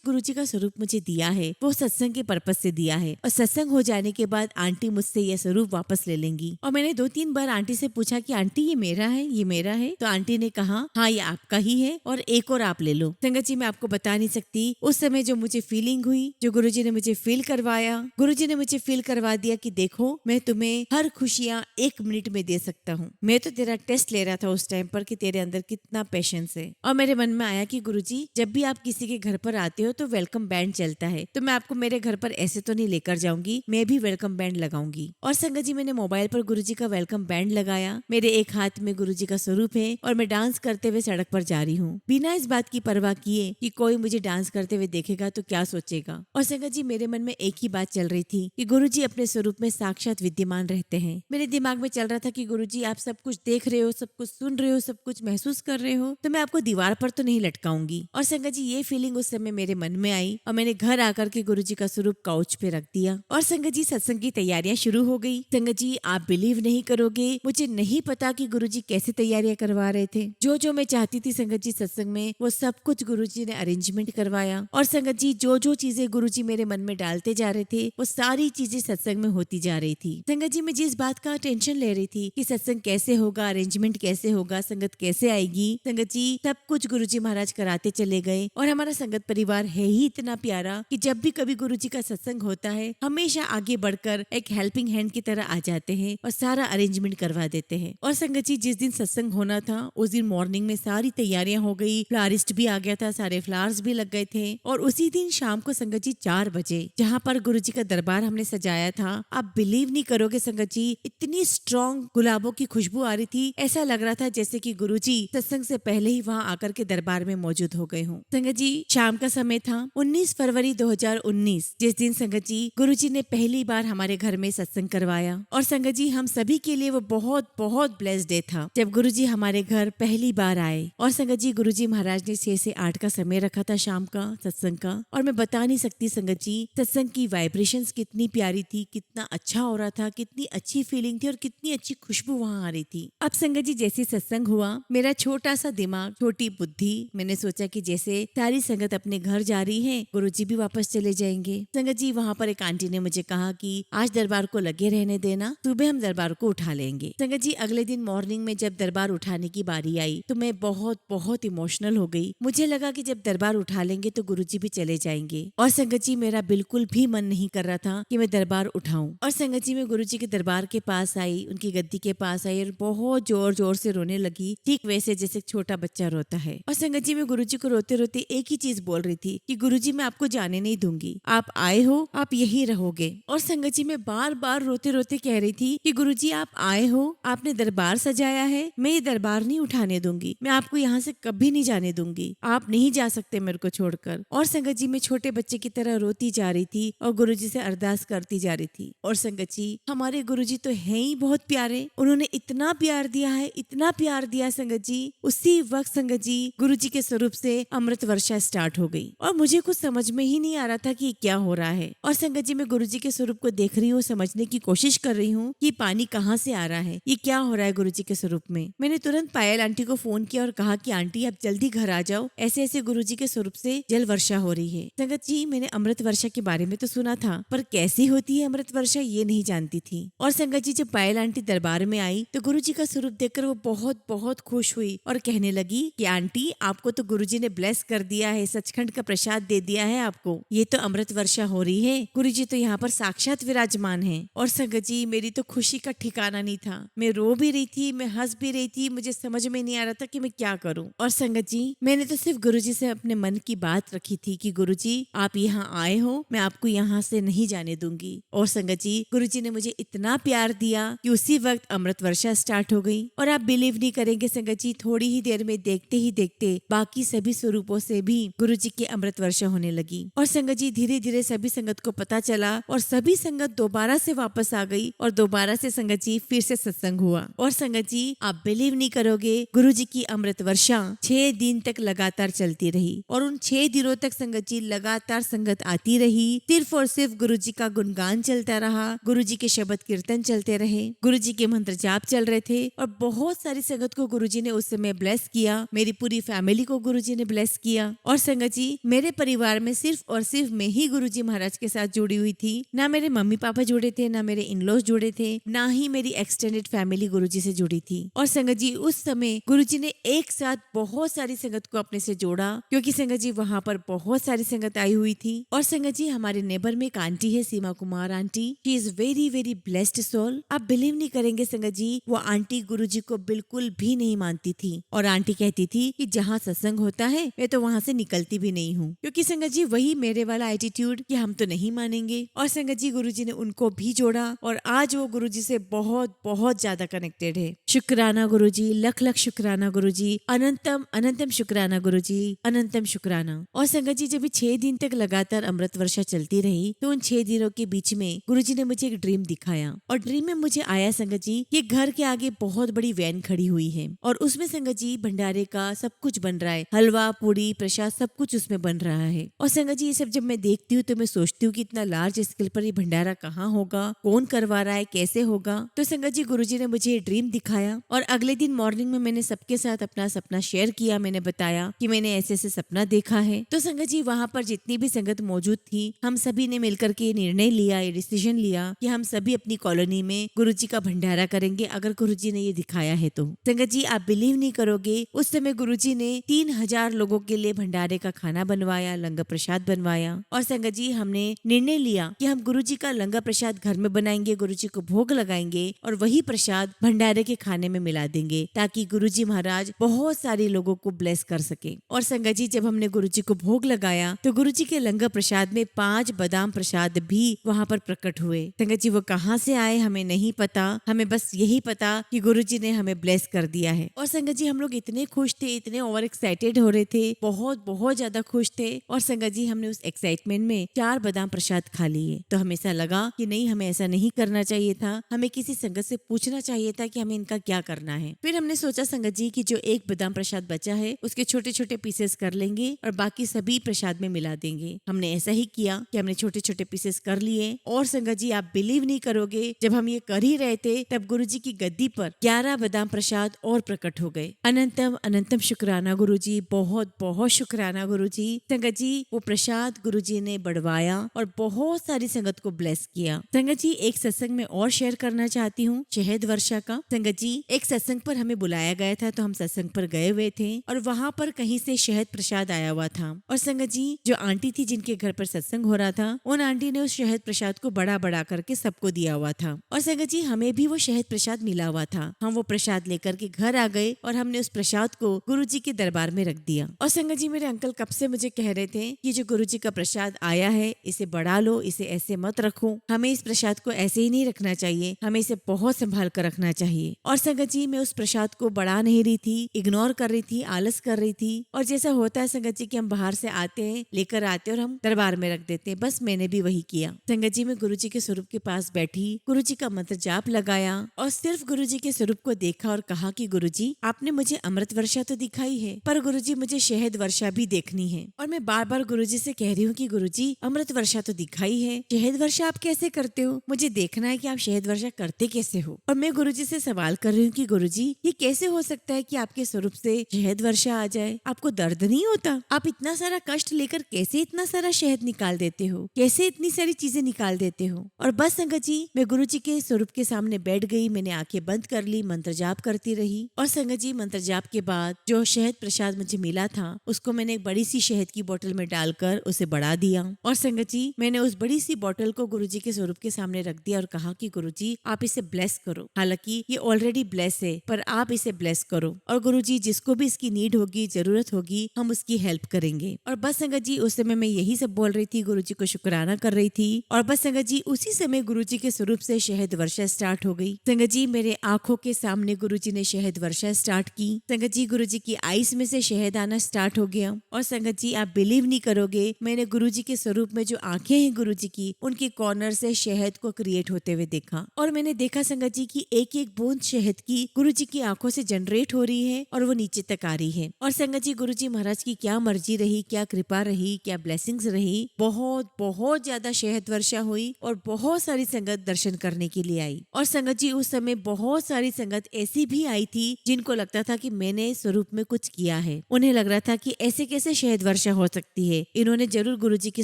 गुरुजी का स्वरूप मुझे दिया है वो सत्संग के पर्पज से दिया है, और सत्संग हो जाने के बाद आंटी मुझसे यह स्वरूप वापस ले लेंगी। और मैंने 2-3 बार आंटी से पूछा कि आंटी ये मेरा है, ये मेरा है, तो आंटी ने कहा हाँ ये आपका ही है और एक और आप ले लो। संगत जी मैं आपको बता नहीं सकती उस समय जो मुझे फीलिंग हुई, जो गुरुजी ने मुझे फील करवाया। गुरुजी ने मुझे फील करवा दिया कि देखो मैं तुम्हें हर खुशियाँ 1 मिनट में दे सकता हूँ। मैं तो तेरा टेस्ट ले रहा था उस टाइम पर कि तेरे अंदर कितना पेशेंस है। और मेरे मन में आया कि गुरुजी जब भी आप किसी के घर पर आते हो तो वेलकम बैंड चलता है, तो मैं आपको मेरे घर पर ऐसे तो नहीं लेकर जाऊंगी, मैं भी वेलकम बैंड लगाऊंगी। और संगत जी मैंने मोबाइल पर गुरुजी का वेलकम बैंड लगाया, मेरे एक हाथ में गुरुजी का स्वरूप है और मैं डांस करते हुए सड़क पर जा रही हूँ, बिना इस बात की परवाह किए कि कोई मुझे डांस करते हुए देखेगा तो क्या सोचेगा। और संगत जी मेरे मन में एक ही बात चल रही थी कि गुरुजी अपने स्वरूप में साक्षात विद्यमान रहते हैं। मेरे दिमाग में चल रहा था कि गुरुजी आप सब कुछ देख रहे हो, सब कुछ सुन रहे हो, सब कुछ महसूस कर रहे हो, तो मैं आपको दीवार पर तो नहीं लटकाऊंगी। और संगत जी ये फीलिंग उस समय मेरे मन में आई और मैंने घर आकर के गुरुजी का स्वरूप काउच पे रख दिया। और संगत जी सत्संग की तैयारियां शुरू हो गई। संगत जी आप बिलीव नहीं करोगे, मुझे नहीं पता कि गुरुजी कैसे तैयारियां करवा रहे थे। जो मैं चाहती थी संगत जी सत्संग में वो सब कुछ गुरुजी ने अरेंजमेंट करवाया। और संगत जी जो चीजें गुरुजी मेरे मन में डालते जा रहे थे वो सारी चीजें सत्संग में होती जा रही थी। संगत जी मैं जिस बात का टेंशन ले रही थी कि सत्संग कैसे होगा, अरेंजमेंट कैसे होगा, संगत कैसे आएगी, संगत जी सब कुछ गुरुजी महाराज कराते चले गए। और हमारा संगत परिवार है ही इतना प्यारा कि जब भी कभी गुरुजी का सत्संग होता है हमेशा आगे बढ़कर एक हेल्पिंग हैंड की तरह आ जाते हैं और सारा अरेंजमेंट करवा देते हैं। और संगत जी जिस दिन सत्संग होना था उस दिन मॉर्निंग में सारी तैयारियां हो गई, फ्लारिस्ट भी आ गया था, सारे फ्लावर्स भी लग गए थे। और उसी दिन शाम को संगत जी 4 बजे जहाँ पर गुरुजी का दरबार हमने सजाया था, आप बिलीव नहीं करोगे संगत जी इतनी स्ट्रॉन्ग गुलाबों की खुशबू आ रही थी, ऐसा लग रहा था जैसे कि गुरुजी सत्संग से पहले ही वहाँ आकर के दरबार में मौजूद हो गए हों। संगत जी शाम का समय था 19 फरवरी 2019, जिस दिन संगत जी गुरुजी ने पहली बार हमारे घर में सत्संग करवाया। और संगत जी हम सभी के लिए वो बहुत बहुत ब्लेस्ड डे था जब गुरुजी हमारे घर पहली बार आए। और संगत जी गुरुजी महाराज ने 6 से 8 का समय रखा था शाम का सत्संग का। और मैं बता नहीं सकती संगत जी सत्संग की वाइब्रेशंस कितनी प्यारी थी, कितना अच्छा हो रहा था, कितनी अच्छी फीलिंग थी और कितनी अच्छी खुशबू वहाँ आ रही थी। अब संगत जी जैसे सत्संग हुआ मेरा छोटा सा दिमाग, छोटी बुद्धि, मैंने सोचा कि जैसे सारी संगत अपने घर जा रही है गुरुजी भी वापस चले जाएंगे। संगत जी वहाँ पर एक आंटी ने मुझे कहा कि आज दरबार को लगे रहने देना, सुबह हम दरबार को उठा लेंगे। संगत जी अगले दिन मॉर्निंग में जब दरबार उठाने की बारी आई तो मैं बहुत बहुत इमोशनल हो गई। मुझे लगा कि जब दरबार उठा लेंगे तो गुरुजी भी चले जाएंगे। और संगत जी मेरा बिल्कुल भी मन नहीं कर रहा था कि मैं दरबार उठाऊं। और संगत जी मैं गुरुजी के दरबार के पास आई, उनकी गद्दी के पास आई और बहुत जोर जोर से रोने लगी, ठीक वैसे जैसे छोटा बच्चा रोता है। और संगत जी मैं गुरुजी को रोते रोते एक ही चीज बोल रही थी कि गुरुजी मैं आपको जाने नहीं दूंगी, आप आए हो आप यही रहोगे। और संगत जी मैं बार बार रोते रोते कह रही थी कि गुरुजी आप आए हो, आपने दरबार सजाया है, मैं ये दरबार नहीं उठाने दूंगी, मैं आपको यहाँ से कभी नहीं जाने दूंगी, आप नहीं जा सकते मेरे को छोड़कर। और संगत जी मैं छोटे बच्चे की तरह रोती जा रही थी और गुरुजी से अरदास करती जा रही थी। और संगत जी हमारे गुरुजी तो हैं ही बहुत प्यारे, उन्होंने इतना प्यार दिया है, इतना प्यार दिया संगत जी। उसी वक्त संगत जी गुरुजी के स्वरूप से अमृत वर्षा स्टार्ट हो गई और मुझे कुछ समझ में ही नहीं आ रहा था कि क्या हो रहा है। और संगत जी मैं गुरुजी के स्वरूप को देख रही हूँ, समझने की कोशिश कर रही हूँ कि पानी कहाँ से आ रहा है, ये क्या हो रहा है गुरुजी के स्वरूप में। मैंने तुरंत पायल आंटी को फोन किया और कहा कि आंटी आप जल्दी घर आ जाओ, ऐसे ऐसे गुरुजी के स्वरूप से जल वर्षा हो रही है। संगत जी मैंने अमृत वर्षा के बारे में तो सुना था पर कैसी होती है अमृत वर्षा ये नहीं जानती थी। और संगत जी जब पायल आंटी दरबार में आई तो गुरुजी का स्वरूप देखकर वो बहुत बहुत खुश हुई और कहने लगी कि आंटी आपको तो गुरुजी ने ब्लेस कर दिया है, सचखंड का प्रसाद दे दिया है आपको, ये तो अमृत वर्षा हो रही है, गुरुजी तो यहाँ पर साक्षात विराजमान है। और संगत जी मेरी तो खुशी का ठिकाना नहीं था, मैं रो भी रही थी, मैं हंस भी रही थी, मुझे समझ में नहीं आ रहा था कि मैं क्या करूं। और संगत जी मैंने तो सिर्फ गुरुजी से अपने मन की बात रखी थी कि गुरुजी आप यहाँ आए हो, मैं आपको यहाँ से नहीं जाने दूंगी। और संगत जी गुरुजी ने मुझे इतना प्यार दिया कि उसी वक्त अमृत वर्षा स्टार्ट हो गई। और आप बिलीव नहीं करेंगे संगत जी थोड़ी ही देर में देखते ही देखते बाकी सभी स्वरूपों से भी गुरुजी की अमृत वर्षा होने लगी। और संगत जी धीरे धीरे सभी संगत को पता चला और सभी संगत दोबारा से वापस आ गई और दोबारा से संगत जी फिर से सत्संग हुआ। और संगत जी आप बिलीव नहीं करोगे गुरुजी की अमृत वर्षा 6 दिन तक लगातार चलती रही और उन 6 दिनों तक संगत जी लगातार संगत आती रही, सिर्फ और सिर्फ गुरुजी का गुणगान चलता रहा, गुरुजी के शब्द कीर्तन चलते रहे, गुरुजी के मंत्र जाप चल रहे थे और बहुत सारी संगत को गुरुजी ने उस उस समय ब्लेस किया, मेरी पूरी फैमिली को गुरुजी ने ब्लेस किया। और संगत जी, मेरे परिवार में सिर्फ और सिर्फ मैं ही गुरुजी महाराज के साथ जुड़ी हुई थी। ना मेरे मम्मी पापा जुड़े थे, ना मेरे इन-लॉज जुड़े थे, ना ही मेरी एक्सटेंडेड फैमिली गुरुजी से जुड़ी थी। और संगत जी, उस समय गुरुजी ने एक साथ बहुत सारी संगत को अपने से जोड़ा, क्योंकि संगत जी वहाँ पर बहुत सारी संगत आई हुई थी। और संगत जी, हमारे नेबर में एक आंटी है, Seema Kumar aunty. She is very very blessed soul. आप बिलीव नहीं करेंगे संगत जी, वो आंटी गुरुजी को बिल्कुल भी नहीं मानती थी। और आंटी कहती थी कि जहाँ सत्संग होता है मैं तो वहाँ से निकलती भी नहीं हूँ, क्योंकि संगत जी वही मेरे वाला एटीट्यूड कि हम तो नहीं मानेंगे। और संगत जी, गुरुजी ने उनको भी जोड़ा और आज वो गुरुजी से बहुत बहुत ज्यादा कनेक्टेड है। शुक्राना गुरुजी, लख लख शुक्राना गुरुजी, अनंतम अनंतम शुक्राना गुरुजी, अनंतम शुक्राना। और संगत जी, जब 6 दिन तक लगातार अमृत वर्षा चलती रही तो उन 6 दिनों के बीच में गुरुजी ने मुझे एक ड्रीम दिखाया। और ड्रीम में मुझे आया संगत जी, ये घर के आगे बहुत बड़ी वैन खड़ी हुई है और उसमें संगत जी भंडारे का सब कुछ बन रहा है, हलवा पूड़ी प्रसाद सब कुछ उसमें बन रहा है। और संगत जी, ये सब जब मैं देखती हूँ तो मैं सोचती हूँ कि इतना लार्ज स्केल पर ये भंडारा कहाँ होगा, कौन करवा रहा है, कैसे होगा। तो संगत जी, गुरुजी ने मुझे ये ड्रीम दिखाया और अगले दिन मॉर्निंग में मैंने सबके साथ अपना सपना शेयर किया। मैंने बताया कि मैंने ऐसे ऐसे सपना देखा है। तो संगत जी, वहाँ पर जितनी भी संगत मौजूद थी, हम सभी ने मिलकर के ये निर्णय लिया, ये डिसीजन लिया कि हम सभी अपनी कॉलोनी में गुरुजी का भंडारा करेंगे अगर गुरुजी ने ये दिखाया है तो। संगत जी, आप बिलीव नहीं करोगे, उस समय गुरुजी ने 3000 लोगों के लिए भंडारे का खाना बनवाया, लंगर प्रसाद बनवाया। और संगत जी, हमने निर्णय लिया कि हम गुरुजी का लंगर प्रसाद घर में बनाएंगे, गुरुजी को भोग लगाएंगे और वही प्रसाद भंडारे के खाने में मिला देंगे, ताकि गुरुजी महाराज बहुत सारे लोगों को ब्लेस कर सके। और संगत जी, जब हमने गुरुजी को भोग लगाया तो गुरुजी के लंगर प्रसाद में 5 बादाम प्रसाद भी वहाँ पर प्रकट हुए। संगत जी, वो कहाँ से आए हमें नहीं पता, हमें बस यही पता कि गुरुजी ने हमें ब्लेस कर दिया है। और संगत जी, हम लोग इतने खुश थे, इतने ओवर एक्साइटेड हो रहे थे, बहुत बहुत ज्यादा खुश थे। और संगत जी, हमने उस एक्साइटमेंट में 4 बादाम प्रसाद खा लिए। तो हमें ऐसा लगा कि नहीं, हमें ऐसा नहीं करना चाहिए था, हमें किसी संगत से पूछना चाहिए था कि हमें इनका क्या करना है। फिर हमने सोचा संगत जी कि जो एक बादाम प्रसाद बचा है उसके छोटे छोटे पीसेस कर लेंगे और बाकी सभी प्रसाद में मिला देंगे। हमने ऐसा ही किया कि हमने छोटे छोटे पीसेस कर लिए। और संगत जी, आप बिलीव नहीं करोगे, जब हम ये कर ही रहे थे तब गुरुजी की गद्दी पर 11 बादाम प्रसाद और प्रकट हो गए। अनंतम अनंतम शुक्राना गुरुजी, बहुत बहुत शुक्राना गुरुजी। संगत जी, वो प्रसाद गुरुजी ने बढ़वाया और बहुत सारी संगत को ब्लेस किया। संगत जी, एक सत्संग में और शेयर करना चाहती हूँ, शहद वर्षा का। संगत जी, एक सत्संग पर हमें बुलाया गया था तो हम सत्संग पर गए हुए थे और वहाँ पर कहीं से शहद प्रसाद आया हुआ था। और संगत जी, जो आंटी थी जिनके घर पर सत्संग हो रहा था, उन आंटी ने उस शहद प्रसाद को बड़ा बड़ा करके सबको दिया हुआ था। और संगत जी, हमें भी वो शहद प्रसाद मिला हुआ था। हम वो प्रसाद लेकर के घर आ गए और हमने उस प्रसाद को गुरुजी के दरबार में रख दिया। और संगत जी, मेरे अंकल कब से मुझे कह रहे थे कि जो गुरुजी का प्रसाद आया है इसे बढ़ा लो, इसे ऐसे मत रखो, हमें इस प्रसाद को ऐसे ही नहीं रखना चाहिए, हमें इसे बहुत संभाल कर रखना चाहिए। और संगत जी, मैं उस प्रसाद को बढ़ा नहीं रही थी, इग्नोर कर रही थी, आलस कर रही थी। और जैसा होता है संगत जी कि हम बाहर से आते हैं, लेकर आते हैं और हम दरबार में रख देते हैं, बस मैंने भी वही किया। संगत जी, मैं गुरुजी के स्वरूप के पास बैठी, गुरुजी का मंत्र जाप लगाया और सिर्फ गुरुजी के स्वरूप को देखा और कहा कि गुरुजी, आपने मुझे अमृत वर्षा तो दिखाई है, पर गुरुजी मुझे शहद वर्षा भी देखनी है। और मैं बार बार गुरुजी से कह रही हूँ कि गुरुजी, अमृत वर्षा तो दिखाई है, शहद वर्षा आप कैसे करते हो, मुझे देखना है कि आप शहद वर्षा करते कैसे हो। और मैं गुरुजी से सवाल कर रही हूँ कि गुरुजी, ये कैसे हो सकता है कि आपके स्वरूप से शहद वर्षा आ जाए, आपको दर्द नहीं होता, आप इतना सारा कष्ट लेकर कैसे इतना सारा शहद निकाल देते हो, कैसे इतनी सारी चीजें निकाल देते हो। और बस संगत जी, मैं गुरुजी के स्वरूप के सामने बैठ गई, मैंने आंखें बंद कर ली, मंत्र जाप करती रही। और संगत जी, मंत्र जाप के बाद जो शहद प्रसाद मुझे मिला था उसको मैंने एक बड़ी सी शहद की बोतल में डालकर उसे बढ़ा दिया। और संगत जी, मैंने उस बड़ी सी बोतल को गुरुजी के स्वरूप के सामने रख दिया और कहा कि गुरुजी, आप इसे ब्लेस करो, हालांकि ये ऑलरेडी ब्लेस है, पर आप इसे ब्लेस करो। और गुरुजी, जिसको भी इसकी नीड होगी, जरूरत होगी, हम उसकी हेल्प करेंगे। और बस संगत जी, उस समय मैं यही सब बोल रही थी, गुरुजी को शुक्राना कर रही थी। और बस संगत जी, उसी समय गुरुजी के स्वरूप से शहद वर्षा स्टार्ट हो गई। संगत जी, मेरे आंखों के सामने गुरुजी ने शहद वर्षा स्टार्ट की। संगत जी, गुरुजी की आईज में से शहद आना स्टार्ट हो गया। और संगत जी, आप बिलीव नहीं करोगे, मैंने गुरुजी के स्वरूप में जो आंखें हैं गुरुजी की, उनके कॉर्नर से शहद को क्रिएट होते हुए देखा। और मैंने देखा संगत जी की एक एक बूंद शहद की गुरुजी की आंखों से जनरेट हो रही है और वो नीचे तक आ रही है। और संगत जी, गुरुजी महाराज की क्या मर्जी रही, क्या कृपा रही, क्या ब्लेसिंग्स रही, बहुत बहुत ज्यादा शहद वर्षा हुई और बहुत सारी संगत दर्शन करने के लिए आई। और संगत जी, उस समय बहुत सारी संगत ऐसी भी आई थी जिनको लगता था कि मैंने स्वरूप में कुछ किया है। उन्हें लग रहा था कि ऐसे कैसे शहद वर्षा हो सकती है, इन्होंने जरूर गुरुजी के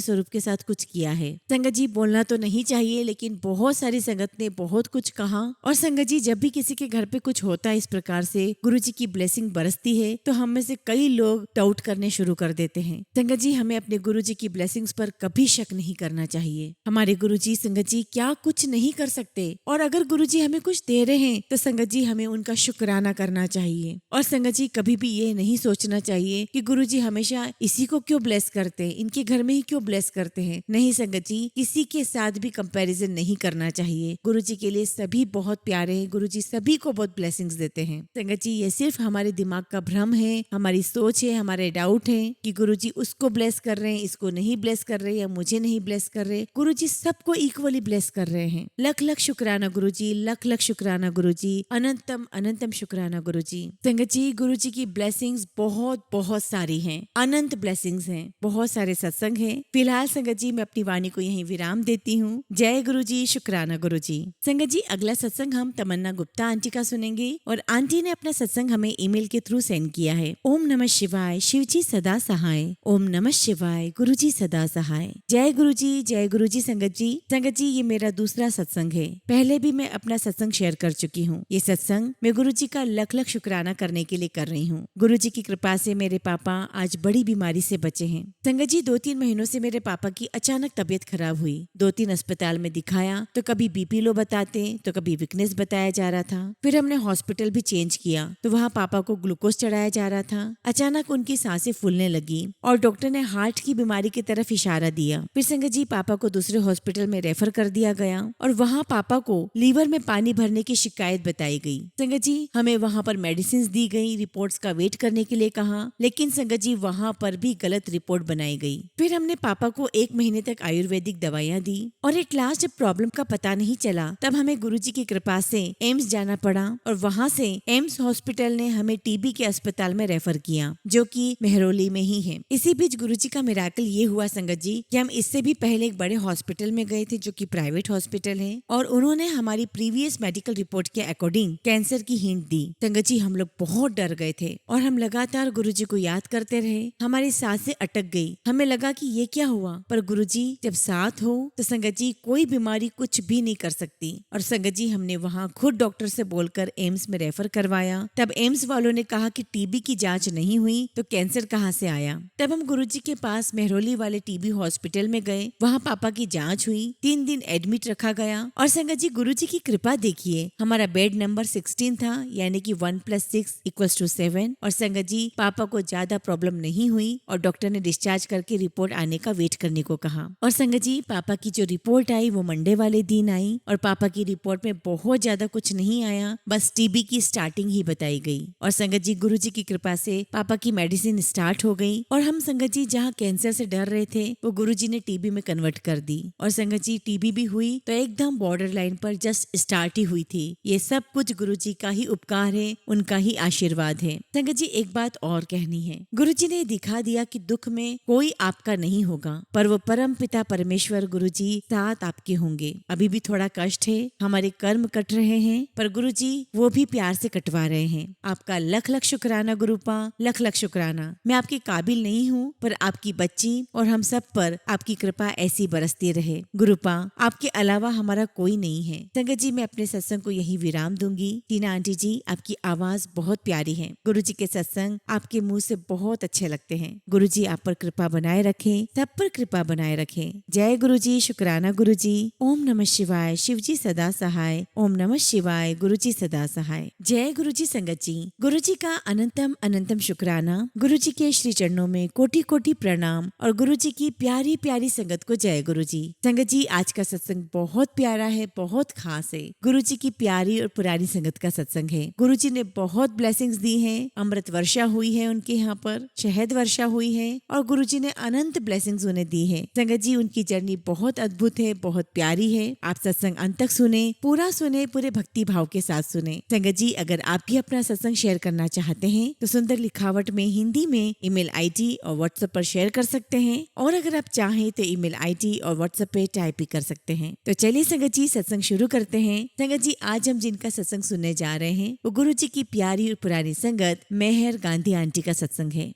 स्वरूप के साथ कुछ किया है। संगत जी, बोलना तो नहीं चाहिए लेकिन बहुत सारी संगत ने बहुत कुछ कहा। और संगत जी, जब भी किसी के घर पे कुछ होता है इस प्रकार से गुरुजी की ब्लेसिंग बरसती है तो हम में से कई लोग डाउट करने शुरू कर देते हैं। संगत जी, हमें अपने गुरुजी की ब्लेसिंग्स पर कभी शक नहीं करना चाहिए। हमारे गुरुजी संगत जी क्या कुछ नहीं कर सकते, और अगर गुरुजी हमें कुछ दे रहे हैं तो संगत जी हमें उनका शुक्राना करना चाहिए। और संगत जी, कभी भी ये नहीं सोचना चाहिए कि गुरुजी हमेशा इसी को क्यों ब्लेस करते हैं, इनके घर में ही क्यों ब्लेस करते हैं। नहीं संगत जी, किसी के साथ भी कंपैरिजन नहीं करना चाहिए। गुरुजी के लिए सभी बहुत प्यारे हैं, गुरुजी सभी को बहुत ब्लेसिंग्स देते हैं। संगत जी, ये सिर्फ हमारे दिमाग का भ्रम है, हमारी सोच है, हमारे डाउट है कि गुरुजी उसको ब्लेस कर रहे हैं, इसको नहीं ब्लेस कर रहे, या मुझे नहीं ब्लेस कर रहे। गुरुजी सबको इक्वली ब्लेस कर रहे हैं। लख लख शुक्राना गुरुजी, लख लख शुक्राना गुरुजी, अनंतम अनंतम शुक्राना गुरुजी। संगत जी, गुरुजी की ब्लेसिंग्स बहुत बहुत सारी हैं, अनंत ब्लेसिंग्स हैं, बहुत सारे सत्संग हैं। फिलहाल संगत जी, मैं अपनी वाणी को यहीं विराम देती हूँ। जय गुरुजी, शुक्राना गुरुजी। संगत जी, अगला सत्संग हम तमन्ना गुप्ता आंटी का सुनेंगे, और आंटी ने अपना सत्संग हमें ईमेल के थ्रू सेंड किया है। ओम नमः शिवाय, शिवजी सदा सहाय। ओम नमः शिवाय, गुरुजी सदा सहाय। जय गुरुजी, जय गुरुजी। संगत जी, ये मेरा दूसरा सत्संग है। पहले भी मैं अपना सत्संग शेयर कर चुकी हूँ। ये सत्संग मैं गुरुजी का लख लख शुक्राना करने के लिए कर रही हूँ। गुरुजी की कृपा से मेरे पापा आज बड़ी बीमारी से बचे हैं। संगत जी, 2-3 महीनों से मेरे पापा की अचानक तबीयत खराब हुई। 2-3 अस्पताल में दिखाया तो कभी बीपी लो बताते तो कभी वीकनेस बताया जा रहा था। फिर हमने हॉस्पिटल भी चेंज किया तो वहाँ पापा को ग्लूकोज चढ़ाया जा रहा था। अचानक उनकी सांसें फूलने लगी और डॉक्टर ने हार्ट की बीमारी की तरफ इशारा दिया। फिर संगत जी, पापा को दूसरे हॉस्पिटल में रेफर कर दिया गया और वहाँ पापा को लीवर में पानी भरने की शिकायत बताई गई। संगत जी, हमें वहाँ पर मेडिसिन दी गई, रिपोर्ट्स का वेट करने के लिए कहा, लेकिन संगत जी वहाँ पर भी गलत रिपोर्ट बनाई गई। फिर हमने पापा को 1 महीने तक आयुर्वेदिक दवाइयाँ दी और एट लास्ट जब प्रॉब्लम का पता नहीं चला तब हमें गुरुजी की कृपा से एम्स जाना पड़ा और वहाँ से एम्स हॉस्पिटल ने हमें टीबी के अस्पताल में रेफर किया, जो कि मेहरौली में ही है। इसी बीच गुरुजी का मिराकल ये हुआ संगत जी कि हम इससे भी पहले एक बड़े हॉस्पिटल में गए थे जो कि प्राइवेट हॉस्पिटल है, और उन्होंने हमारी प्रीवियस मेडिकल रिपोर्ट के अकॉर्डिंग कैंसर की हिंट दी। संगत जी, हम लोग बहुत डर गए थे और हम लगातार गुरुजी को याद करते रहे। हमारी सांसें अटक गई, हमें लगा कि ये क्या हुआ, पर गुरुजी जब साथ हो तो संगत जी कोई बीमारी कुछ भी नहीं कर सकती। और संगत जी, हमने वहाँ खुद डॉक्टर से बोलकर एम्स में रेफर करवाया। तब एम्स वालों ने कहा कि टीबी की जांच नहीं हुई तो कैंसर कहाँ से आया। तब हम गुरुजी के पास मेहरौली वाले टीबी हॉस्पिटल में गए, वहाँ पापा की जांच हुई, 3 दिन एडमिट रखा गया। और संगत जी, गुरुजी की कृपा देखिए, हमारा बेड नंबर 16 था, यानी कि 1 + 6 = 7। और संगत जी, पापा को ज्यादा प्रॉब्लम नहीं हुई और डॉक्टर ने डिस्चार्ज करके रिपोर्ट आने का वेट करने को कहा। और संगत जी, पापा की जो रिपोर्ट आई वो मंडे वाले दिन आई और पापा की रिपोर्ट में बहुत ज्यादा कुछ नहीं आया, बस टीबी की स्टार्टिंग ही बताई गई। और संगत जी, गुरुजी की कृपा से पापा की मेडिसिन स्टार्ट हो गई और हम संगत जी जहाँ कैंसर से डर रहे थे वो गुरुजी ने टीबी में कन्वर्ट कर दी। और संगत जी, टीबी भी हुई तो एकदम बॉर्डर लाइन पर जस्ट स्टार्ट ही हुई थी। ये सब कुछ गुरुजी का ही उपकार है, उनका ही आशीर्वाद है। संगत जी, एक बात और कहनी है, गुरुजी ने दिखा दिया कि दुख में कोई आपका नहीं होगा, पर वो परम पिता परमेश्वर गुरुजी साथ आपके होंगे। अभी भी थोड़ा कष्ट है, हमारे कर्म कट रहे हैं, पर गुरुजी वो भी प्यार से कटवा रहे हैं। आपका लख लख शुक्राना गुरुपा, लख लख शुक्राना। मैं आपके काबिल नहीं हूँ, पर आपकी बच्ची और हम सब पर आपकी कृपा ऐसी बरसती रहे। गुरुपा, आपके अलावा हमारा कोई नहीं है। संगत जी, मैं अपने सत्संग को यही विराम दूंगी। टीना आंटी जी, आपकी आवाज बहुत प्यारी है। गुरुजी के सत्संग आपके मुंह से बहुत अच्छे लगते हैं। गुरुजी आप पर कृपा बनाए रखें, सब पर कृपा बनाए रखें। जय गुरुजी, शुक्राना गुरुजी। ओम नमः शिवाय, शिवजी सदा सहाय। ओम नमः शिवाय, गुरुजी सदा सहाय। जय गुरुजी। संगत जी, गुरुजी का अनंतम अनंतम शुक्राना। गुरुजी के श्री चरणों में कोटि कोटि प्रणाम और गुरुजी की प्यारी प्यारी संगत को जय गुरुजी। संगत जी, आज का सत्संग बहुत प्यारा है, बहुत खास है। गुरुजी की प्यारी और पुरानी संगत का सत्संग है। गुरुजी ने बहुत ब्लेसिंग्स दी हैं, अमृत वर्षा हुई है उनके यहाँ पर, शहद वर्षा हुई है और गुरुजी ने अनंत ब्लेसिंग्स उन्हें दी है। संगत जी, उनकी जर्नी बहुत अद्भुत है, बहुत प्यारी है। आप सत्संग अंत तक सुने, पूरा सुने, पूरे भक्ति भाव के साथ सुने। संगत जी, अगर आप भी अपना सत्संग शेयर करना चाहते हैं तो सुंदर लिखावट में हिंदी में ईमेल आईडी और व्हाट्सएप पर शेयर कर सकते हैं, और अगर आप चाहें तो ईमेल आईडी और व्हाट्सएप पे टाइप भी कर सकते हैं। तो चलिए संगत जी, सत्संग शुरू करते हैं। संगत जी, आज हम जिनका सत्संग सुनने जा रहे हैं वो गुरुजी की प्यारी और पुरानी संगत मेहर गांधी आंटी का सत्संग है।